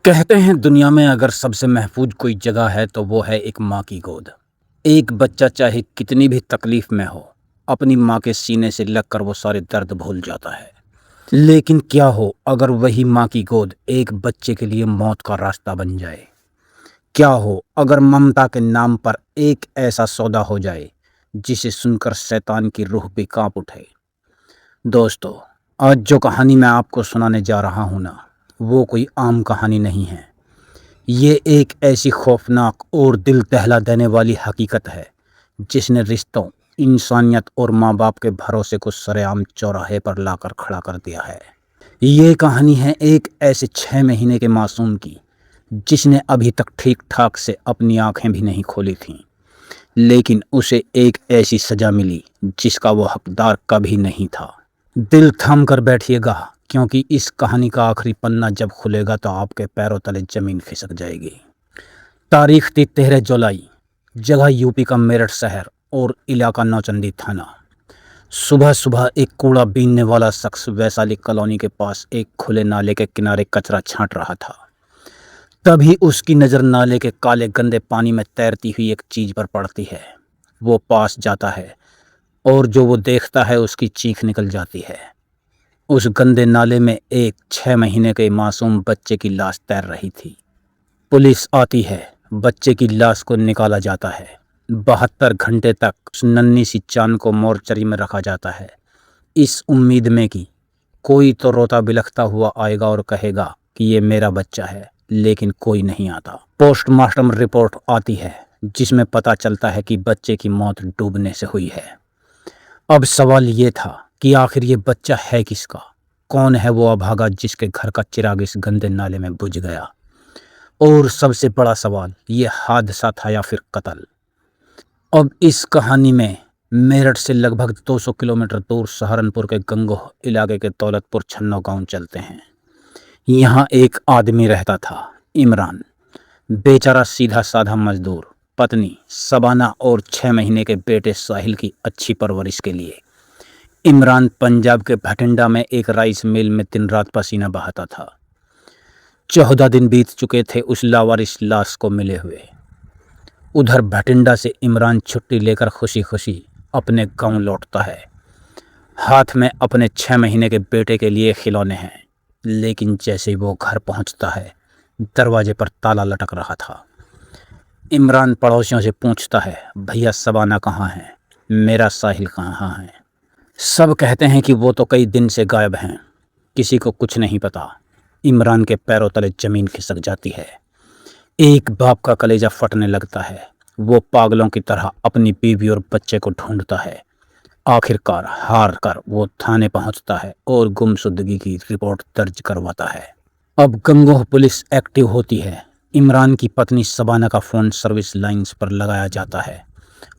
कहते हैं दुनिया में अगर सबसे महफूज कोई जगह है तो वो है एक माँ की गोद। एक बच्चा चाहे कितनी भी तकलीफ में हो, अपनी माँ के सीने से लगकर वो सारे दर्द भूल जाता है। लेकिन क्या हो अगर वही माँ की गोद एक बच्चे के लिए मौत का रास्ता बन जाए? क्या हो अगर ममता के नाम पर एक ऐसा सौदा हो जाए जिसे सुनकर शैतान की रूह भी कांप उठे? दोस्तों, आज जो कहानी मैं आपको सुनाने जा रहा हूँ ना, वो कोई आम कहानी नहीं है। ये एक ऐसी खौफनाक और दिल दहला देने वाली हकीकत है जिसने रिश्तों, इंसानियत और माँ बाप के भरोसे को सरेआम चौराहे पर लाकर खड़ा कर दिया है। ये कहानी है एक ऐसे 6 महीने के मासूम की जिसने अभी तक ठीक ठाक से अपनी आंखें भी नहीं खोली थीं, लेकिन उसे एक ऐसी सजा मिली जिसका वो हकदार कभी नहीं था। दिल थाम कर बैठिएगा, क्योंकि इस कहानी का आखिरी पन्ना जब खुलेगा तो आपके पैरों तले जमीन खिसक जाएगी। तारीख थी 13 जुलाई, जगह यूपी का मेरठ शहर और इलाका नौचंदी थाना। सुबह सुबह एक कूड़ा बीनने वाला शख्स वैशाली कॉलोनी के पास एक खुले नाले के किनारे कचरा छांट रहा था। तभी उसकी नज़र नाले के काले गंदे पानी में तैरती हुई एक चीज पर पड़ती है। वो पास जाता है और जो वो देखता है उसकी चीख निकल जाती है। उस गंदे नाले में एक 6 महीने के मासूम बच्चे की लाश तैर रही थी। पुलिस आती है, बच्चे की लाश को निकाला जाता है। 72 घंटे तक उस नन्ही सी जान को मोर्चरी में रखा जाता है, इस उम्मीद में कि कोई तो रोता बिलखता हुआ आएगा और कहेगा कि ये मेरा बच्चा है, लेकिन कोई नहीं आता। पोस्टमार्टम रिपोर्ट आती है जिसमें पता चलता है कि बच्चे की मौत डूबने से हुई है। अब सवाल ये था कि आखिर ये बच्चा है किसका? कौन है वो अभागा जिसके घर का चिराग इस गंदे नाले में बुझ गया? और सबसे बड़ा सवाल, ये हादसा था या फिर कत्ल? अब इस कहानी में मेरठ से लगभग 200 किलोमीटर दूर सहारनपुर के गंगोह इलाके के दौलतपुर छन्नो गांव चलते हैं। यहाँ एक आदमी रहता था, इमरान। बेचारा सीधा साधा मजदूर, पत्नी शबाना और 6 महीने के बेटे साहिल की अच्छी परवरिश के लिए इमरान पंजाब के भटिंडा में एक राइस मिल में दिन रात पसीना बहाता था। 14 दिन बीत चुके थे उस लावारिस लाश को मिले हुए। उधर भटिंडा से इमरान छुट्टी लेकर खुशी खुशी अपने गांव लौटता है। हाथ में अपने 6 महीने के बेटे के लिए खिलौने हैं, लेकिन जैसे ही वो घर पहुंचता है, दरवाजे पर ताला लटक रहा था। इमरान पड़ोसियों से पूछता है, भैया शबाना कहाँ है? मेरा साहिल कहाँ है? सब कहते हैं कि वो तो कई दिन से गायब हैं। किसी को कुछ नहीं पता। इमरान के पैरों तले जमीन खिसक जाती है। एक बाप का कलेजा फटने लगता है। वो पागलों की तरह अपनी बीवी और बच्चे को ढूंढता है। आखिरकार हार कर वो थाने पहुंचता है और गुमशुदगी की रिपोर्ट दर्ज करवाता है। अब गंगोह पुलिस एक्टिव होती है। इमरान की पत्नी शबाना का फ़ोन सर्विस लाइंस पर लगाया जाता है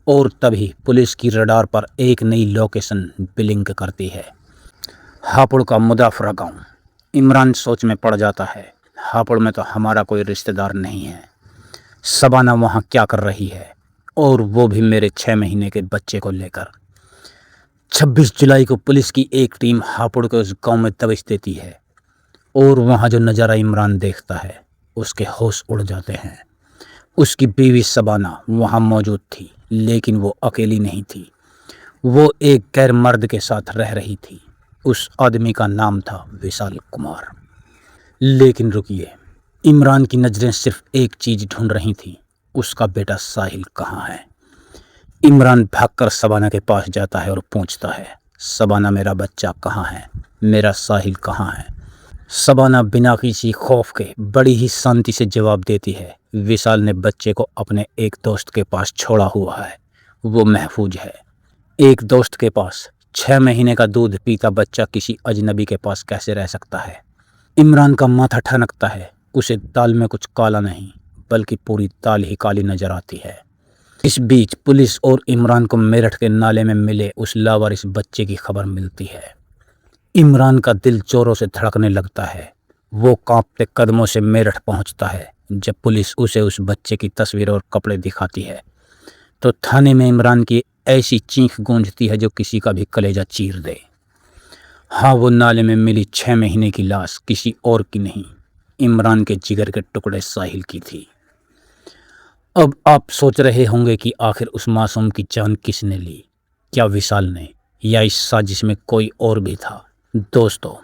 और तभी पुलिस की रडार पर एक नई लोकेशन ब्लिंक करती है। हापुड़ का मुदाफरा गांव। इमरान सोच में पड़ जाता है, हापुड़ में तो हमारा कोई रिश्तेदार नहीं है। शबाना वहाँ क्या कर रही है, और वो भी मेरे 6 महीने के बच्चे को लेकर। 26 जुलाई को पुलिस की एक टीम हापुड़ के उस गांव में दबिश देती है और वहाँ जो नज़ारा इमरान देखता है, उसके होश उड़ जाते हैं। उसकी बीवी शबाना वहाँ मौजूद थी, लेकिन वो अकेली नहीं थी। वो एक गैर मर्द के साथ रह रही थी। उस आदमी का नाम था विशाल कुमार। लेकिन रुकिए, इमरान की नज़रें सिर्फ एक चीज़ ढूंढ रही थी, उसका बेटा साहिल कहाँ है? इमरान भागकर शबाना के पास जाता है और पूछता है, शबाना मेरा बच्चा कहाँ है? मेरा साहिल कहाँ है? शबाना बिना किसी खौफ के बड़ी ही शांति से जवाब देती है, विशाल ने बच्चे को अपने एक दोस्त के पास छोड़ा हुआ है, वो महफूज है। एक दोस्त के पास 6 महीने का दूध पीता बच्चा किसी अजनबी के पास कैसे रह सकता है? इमरान का माथा ठनकता है। उसे दाल में कुछ काला नहीं, बल्कि पूरी दाल ही काली नजर आती है। इस बीच पुलिस और इमरान को मेरठ के नाले में मिले उस लावारिस बच्चे की खबर मिलती है। इमरान का दिल जोरों से धड़कने लगता है। वो कांपते कदमों से मेरठ पहुंचता है। जब पुलिस उसे उस बच्चे की तस्वीर और कपड़े दिखाती है तो थाने में इमरान की ऐसी चीख गूंजती है जो किसी का भी कलेजा चीर दे। हाँ, वो नाले में मिली 6 महीने की लाश किसी और की नहीं, इमरान के जिगर के टुकड़े साहिल की थी। अब आप सोच रहे होंगे कि आखिर उस मासूम की जान किसने ली, क्या विशाल ने, या इस साजिश में कोई और भी था। दोस्तों,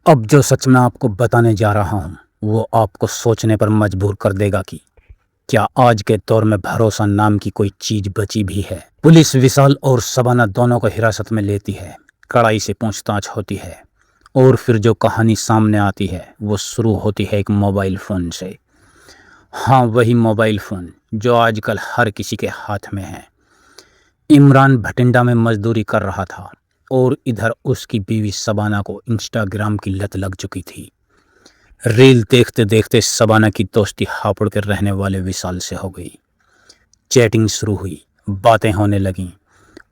अब जो सच मैं आपको बताने जा रहा हूँ वो आपको सोचने पर मजबूर कर देगा कि क्या आज के दौर में भरोसा नाम की कोई चीज बची भी है। पुलिस विशाल और शबाना दोनों को हिरासत में लेती है, कड़ाई से पूछताछ होती है और फिर जो कहानी सामने आती है वो शुरू होती है एक मोबाइल फ़ोन से। हाँ, वही मोबाइल फ़ोन जो आजकल हर किसी के हाथ में है। इमरान भटिंडा में मजदूरी कर रहा था और इधर उसकी बीवी शबाना को इंस्टाग्राम की लत लग चुकी थी। रील देखते देखते शबाना की दोस्ती हापुड़ के रहने वाले विशाल से हो गई। चैटिंग शुरू हुई, बातें होने लगीं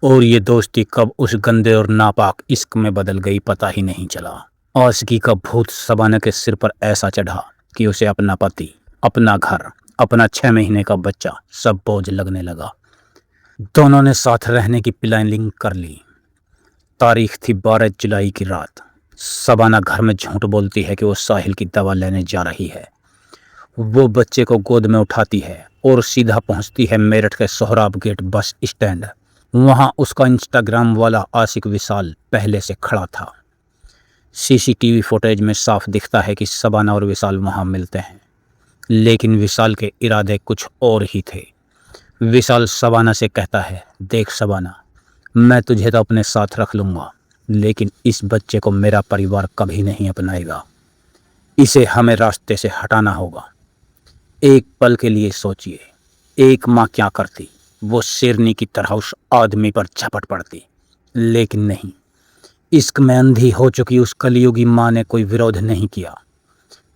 और ये दोस्ती कब उस गंदे और नापाक इश्क में बदल गई पता ही नहीं चला। आशिकी का भूत शबाना के सिर पर ऐसा चढ़ा कि उसे अपना पति, अपना घर, अपना 6 महीने का बच्चा सब बोझ लगने लगा। दोनों ने साथ रहने की प्लानिंग कर ली। तारीख थी 12 जुलाई की रात। शबाना घर में झूठ बोलती है कि वो साहिल की दवा लेने जा रही है। वो बच्चे को गोद में उठाती है और सीधा पहुंचती है मेरठ के सोहराब गेट बस स्टैंड। वहां उसका इंस्टाग्राम वाला आशिक विशाल पहले से खड़ा था। सीसीटीवी फुटेज में साफ दिखता है कि शबाना और विशाल वहां मिलते हैं, लेकिन विशाल के इरादे कुछ और ही थे। विशाल शबाना से कहता है, देख शबाना, मैं तुझे तो अपने साथ रख लूँगा, लेकिन इस बच्चे को मेरा परिवार कभी नहीं अपनाएगा। इसे हमें रास्ते से हटाना होगा। एक पल के लिए सोचिए, एक माँ क्या करती? वो शेरनी की तरह उस आदमी पर झपट पड़ती, लेकिन नहीं, इश्क में अंधी हो चुकी उस कलयुगी माँ ने कोई विरोध नहीं किया।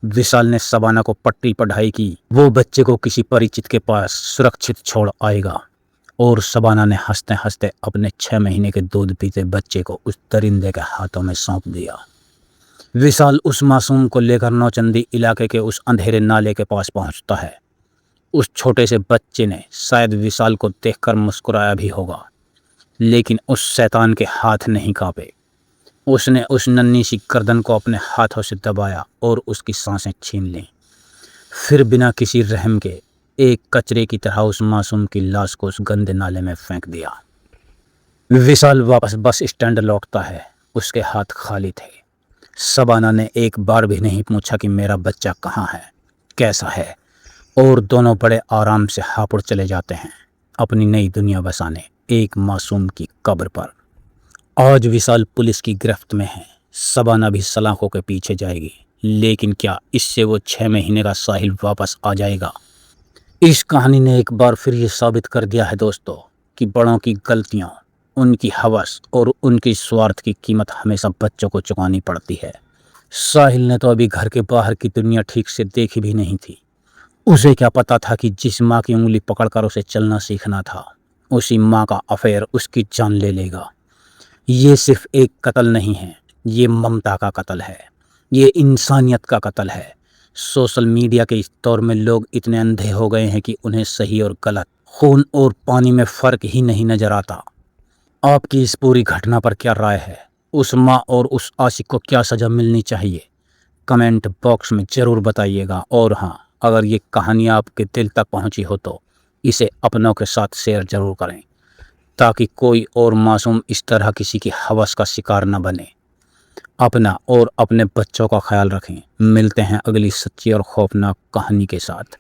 विशाल ने शबाना को पट्टी पढ़ाई की वो बच्चे को किसी परिचित के पास सुरक्षित छोड़ आएगा, और शबाना ने हंसते हंसते अपने 6 महीने के दूध पीते बच्चे को उस दरिंदे के हाथों में सौंप दिया। विशाल उस मासूम को लेकर नौचंदी इलाके के उस अंधेरे नाले के पास पहुंचता है। उस छोटे से बच्चे ने शायद विशाल को देखकर मुस्कुराया भी होगा, लेकिन उस शैतान के हाथ नहीं कांपे। उसने उस नन्ही सी गर्दन को अपने हाथों से दबाया और उसकी सांसें छीन लीं। फिर बिना किसी रहम के एक कचरे की तरह उस मासूम की लाश को उस गंदे नाले में फेंक दिया। विशाल वापस बस स्टैंड लौटता है, उसके हाथ खाली थे। शबाना ने एक बार भी नहीं पूछा कि मेरा बच्चा कहाँ है, कैसा है, और दोनों बड़े आराम से हापुड़ चले जाते हैं अपनी नई दुनिया बसाने एक मासूम की कब्र पर। आज विशाल पुलिस की गिरफ्त में है। शबाना भी सलाखों के पीछे जाएगी, लेकिन क्या इससे वो 6 महीने का साहिल वापस आ जाएगा? इस कहानी ने एक बार फिर ये साबित कर दिया है दोस्तों कि बड़ों की गलतियां, उनकी हवस और उनकी स्वार्थ की कीमत हमेशा बच्चों को चुकानी पड़ती है। साहिल ने तो अभी घर के बाहर की दुनिया ठीक से देखी भी नहीं थी। उसे क्या पता था कि जिस माँ की उंगली पकड़कर उसे चलना सीखना था, उसी माँ का अफेयर उसकी जान ले लेगा। ये सिर्फ एक कत्ल नहीं है, ये ममता का कत्ल है, ये इंसानियत का कत्ल है। सोशल मीडिया के इस दौर में लोग इतने अंधे हो गए हैं कि उन्हें सही और गलत, खून और पानी में फ़र्क ही नहीं नज़र आता। आपकी इस पूरी घटना पर क्या राय है? उस माँ और उस आशिक को क्या सज़ा मिलनी चाहिए? कमेंट बॉक्स में ज़रूर बताइएगा। और हाँ, अगर ये कहानी आपके दिल तक पहुँची हो तो इसे अपनों के साथ शेयर ज़रूर करें, ताकि कोई और मासूम इस तरह किसी की हवस का शिकार न बने। अपना और अपने बच्चों का ख्याल रखें। मिलते हैं अगली सच्ची और खौफनाक कहानी के साथ।